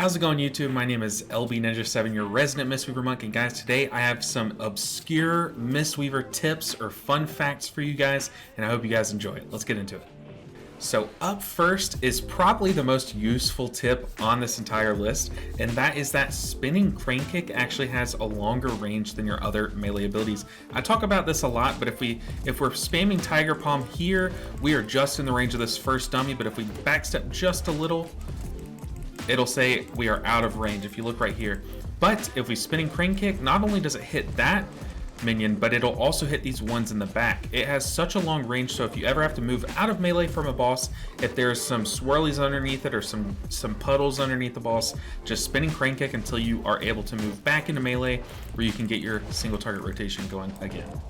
How's it going, YouTube? My name is LB Ninja 7, your resident Mistweaver monk, and guys, today I have some obscure Mistweaver tips or fun facts for you guys, and I hope you guys enjoy it. Let's get into it. So up first is probably the most useful tip on this entire list, and that is that spinning crane kick actually has a longer range than your other melee abilities. I talk about this a lot, but if we're spamming Tiger Palm here, we are just in the range of this first dummy, but if we backstep just a little, it'll say we are out of range if you look right here. But if we spinning crane kick, not only does it hit that minion, but it'll also hit these ones in the back. It has such a long range, so if you ever have to move out of melee from a boss, if there's some swirlies underneath it or some puddles underneath the boss, just spinning crane kick until you are able to move back into melee where you can get your single target rotation going again.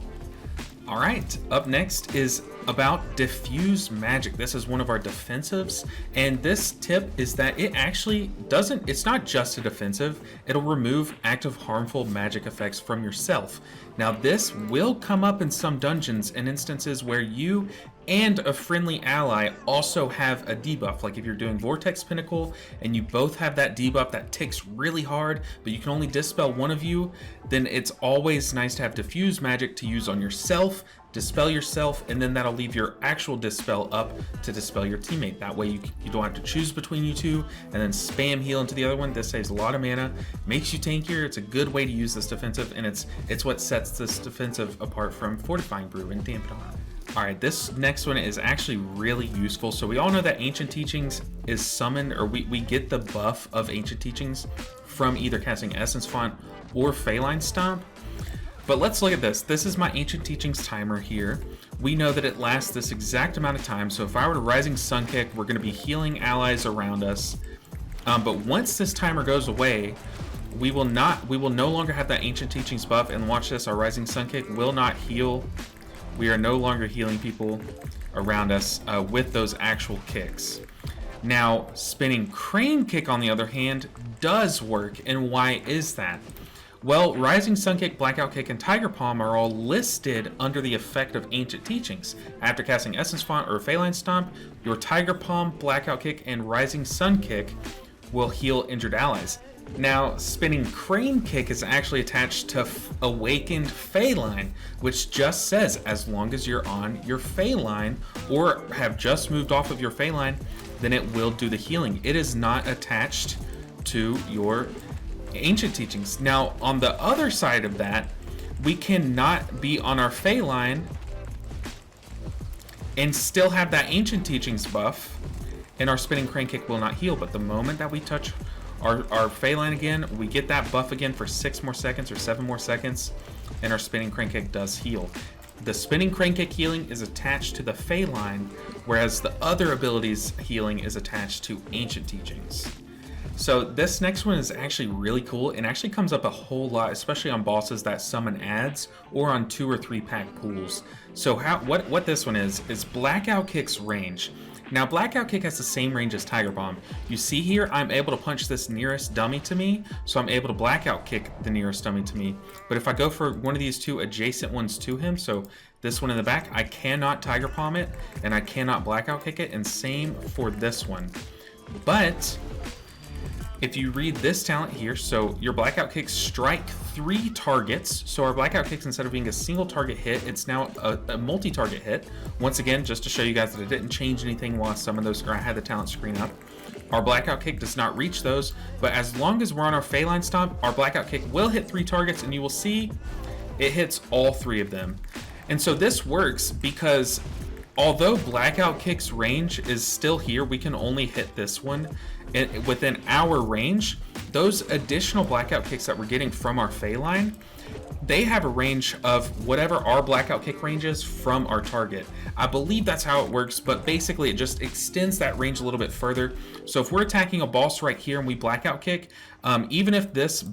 All right, up next is about Diffuse Magic. This is one of our defensives, and this tip is that it actually it's not just a defensive, it'll remove active harmful magic effects from yourself. Now this will come up in some dungeons and instances where you and a friendly ally also have a debuff. Like if you're doing Vortex Pinnacle and you both have that debuff that ticks really hard, but you can only dispel one of you, then it's always nice to have Diffuse Magic to use on yourself, dispel yourself, and then that'll leave your actual dispel up to dispel your teammate. That way you don't have to choose between you two and then spam heal into the other one. This saves a lot of mana, makes you tankier. It's a good way to use this defensive, and it's what sets this defensive apart from Fortifying Brew and Dampen. Alright, this next one is actually really useful. So we all know that Ancient Teachings is summoned, or we get the buff of Ancient Teachings from either casting Essence Font or Feline Stomp. But let's look at this. This is my Ancient Teachings timer here. We know that it lasts this exact amount of time. So if I were to Rising Sun Kick, we're going to be healing allies around us. But once this timer goes away, we will no longer have that Ancient Teachings buff. And watch this, our Rising Sun Kick will not heal. We are no longer healing people around us with those actual kicks. Now, spinning crane kick, on the other hand, does work. And why is that? Well, Rising Sun Kick, Blackout Kick, and Tiger Palm are all listed under the effect of Ancient Teachings. After casting Essence Font or Feline Stomp, your Tiger Palm, Blackout Kick, and Rising Sun Kick will heal injured allies. Now, spinning crane kick is actually attached to awakened Feline, which just says as long as you're on your Feline or have just moved off of your Feline, then it will do the healing. It is not attached to your Ancient Teachings. Now, on the other side of that, we cannot be on our Feline and still have that Ancient Teachings buff, and our spinning crane kick will not heal. But the moment that we touch our Feline again, we get that buff again for 6 more seconds or 7 more seconds, and our spinning crane kick does heal. The spinning crane kick healing is attached to the Feline, whereas the other abilities healing is attached to Ancient Teachings. So this next one is actually really cool and actually comes up a whole lot, especially on bosses that summon ads or on 2 or 3 pack pools. So what this one is Blackout Kick's range. Now, Blackout Kick has the same range as Tiger Bomb. You see here, I'm able to punch this nearest dummy to me, so I'm able to Blackout Kick the nearest dummy to me. But if I go for one of these 2 adjacent ones to him, so this one in the back, I cannot Tiger Palm it, and I cannot Blackout Kick it, and same for this one. But if you read this talent here, so your Blackout Kicks strike 3 targets. So our Blackout Kicks, instead of being a single target hit, it's now a multi-target hit. Once again, just to show you guys that it didn't change anything while some of those, or I had the talent screen up. Our Blackout Kick does not reach those, but as long as we're on our Feline Stomp, our Blackout Kick will hit 3 targets, and you will see it hits all 3 of them. And so this works because although Blackout Kick's range is still here, we can only hit this one within our range. Those additional Blackout Kicks that we're getting from our Feline, they have a range of whatever our Blackout Kick range is from our target. I believe that's how it works, but basically it just extends that range a little bit further. So if we're attacking a boss right here and we Blackout Kick, even if this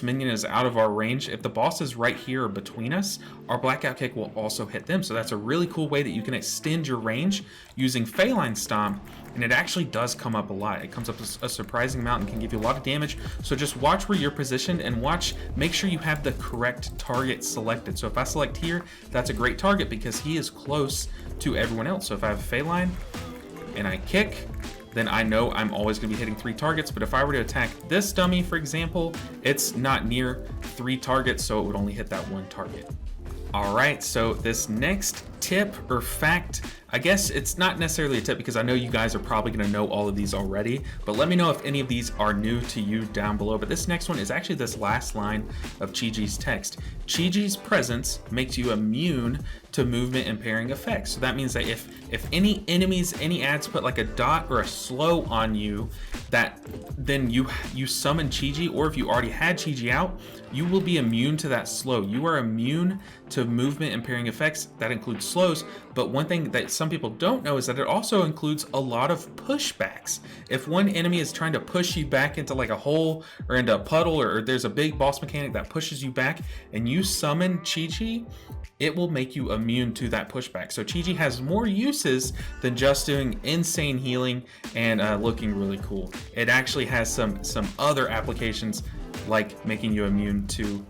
minion is out of our range, if the boss is right here or between us, our Blackout Kick will also hit them. So that's a really cool way that you can extend your range using Feline Stomp, and it actually does come up a lot. It comes up a surprising amount and can give you a lot of damage. So just watch where you're positioned and make sure you have the correct target selected. So if I select here, that's a great target because he is close to everyone else. So if I have a Feline and I kick, then I know I'm always gonna be hitting 3 targets. But if I were to attack this dummy, for example, it's not near 3 targets, so it would only hit that 1 target. All right, so this next tip or fact, I guess it's not necessarily a tip because I know you guys are probably gonna know all of these already, but let me know if any of these are new to you down below. But this next one is actually this last line of Chiji's text. Chiji's presence makes you immune to movement impairing effects. So that means that if any enemies, any ads put like a dot or a slow on you, that then you summon Chiji, or if you already had Chiji out, you will be immune to that slow. You are immune to movement impairing effects. That includes slows, but one thing that some people don't know is that it also includes a lot of pushbacks. If one enemy is trying to push you back into like a hole or into a puddle, or there's a big boss mechanic that pushes you back and you summon Chiji, it will make you immune to that pushback. So Chiji has more uses than just doing insane healing and looking really cool. It actually has some other applications, like making you immune to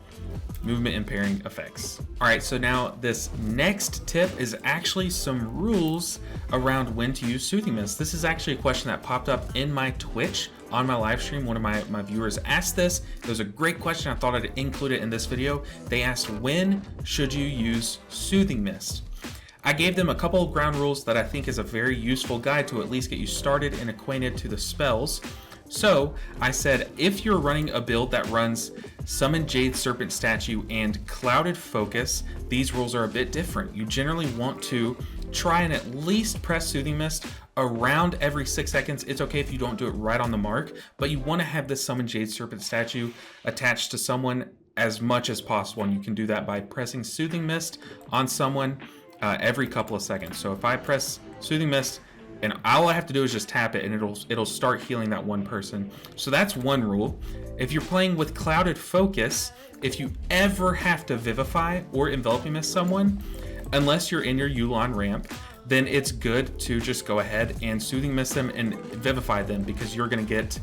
movement impairing effects. All right, so now this next tip is actually some rules around when to use Soothing Mist. This is actually a question that popped up in my Twitch on my live stream. One of my viewers asked this. It was a great question. I thought I'd include it in this video. They asked, when should you use Soothing Mist? I gave them a couple of ground rules that I think is a very useful guide to at least get you started and acquainted to the spells. So I said, if you're running a build that runs Summon Jade Serpent Statue and Clouded Focus, these rules are a bit different. You generally want to try and at least press Soothing Mist around every 6 seconds. It's okay if you don't do it right on the mark, but you want to have this Summon Jade Serpent Statue attached to someone as much as possible, and you can do that by pressing Soothing Mist on someone every couple of seconds. So if I press Soothing Mist, and all I have to do is just tap it, and it'll start healing that one person. So that's one rule. If you're playing with Clouded Focus, if you ever have to Vivify or Enveloping Mist someone, unless you're in your Yu'lon ramp, then it's good to just go ahead and Soothing Mist them and Vivify them, because you're gonna get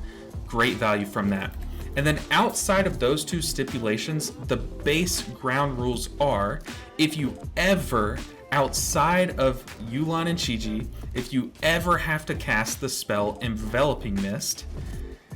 great value from that. And then outside of those two stipulations, the base ground rules are, if you ever, outside of Yu'lon and Chiji, if you ever have to cast the spell Enveloping Mist,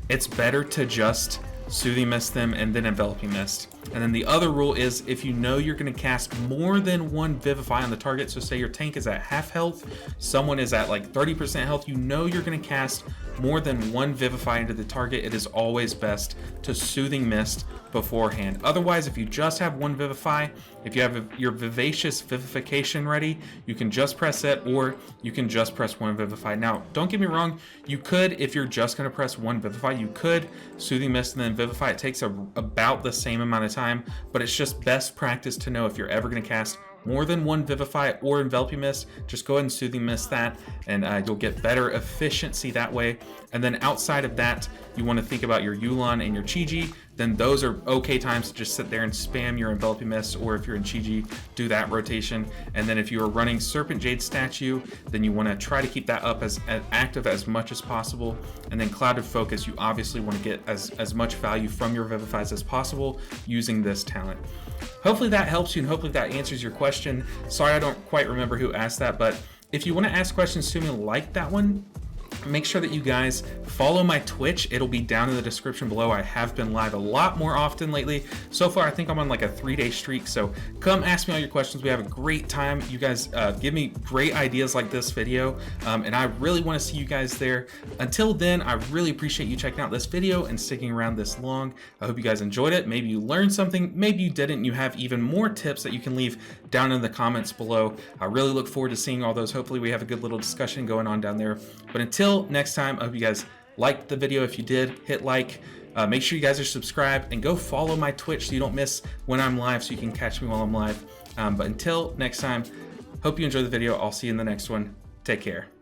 it's better to just Soothing Mist them and then Enveloping Mist. And then the other rule is, if you know you're going to cast more than one Vivify on the target, so say your tank is at half health, someone is at like 30% health, you know you're going to cast more than one Vivify into the target, it is always best to Soothing Mist beforehand. Otherwise, if you just have one Vivify, if you have your Vivacious Vivification ready, you can just press it, or you can just press one Vivify. Now, don't get me wrong, you could, if you're just going to press one Vivify, you could Soothing Mist and then Vivify. It takes about the same amount of time, but it's just best practice to know if you're ever going to cast more than one Vivify or Enveloping Mist, just go ahead and Soothing Mist that, and you'll get better efficiency that way. And then outside of that, you want to think about your Yu'lon and your Chiji. Then those are okay times to just sit there and spam your Enveloping Mist, or if you're in Chiji, do that rotation. And then if you are running Serpent Jade Statue, then you want to try to keep that up as active as much as possible. And then Clouded Focus, you obviously want to get as much value from your Vivifies as possible using this talent. Hopefully that helps you, and hopefully that answers your question. Sorry, I don't quite remember who asked that, but if you want to ask questions to me like that one, make sure that you guys follow my Twitch. It'll be down in the description below. I have been live a lot more often lately. So far, I think I'm on like a 3-day streak. So come ask me all your questions. We have a great time. You guys give me great ideas like this video. And I really want to see you guys there. Until then, I really appreciate you checking out this video and sticking around this long. I hope you guys enjoyed it. Maybe you learned something. Maybe you didn't. You have even more tips that you can leave down in the comments below. I really look forward to seeing all those. Hopefully we have a good little discussion going on down there. But until next time, I hope you guys liked the video. If you did, hit like. Make sure you guys are subscribed, and go follow my Twitch so you don't miss when I'm live, so you can catch me while I'm live. But until next time, hope you enjoy the video. I'll see you in the next one. Take care.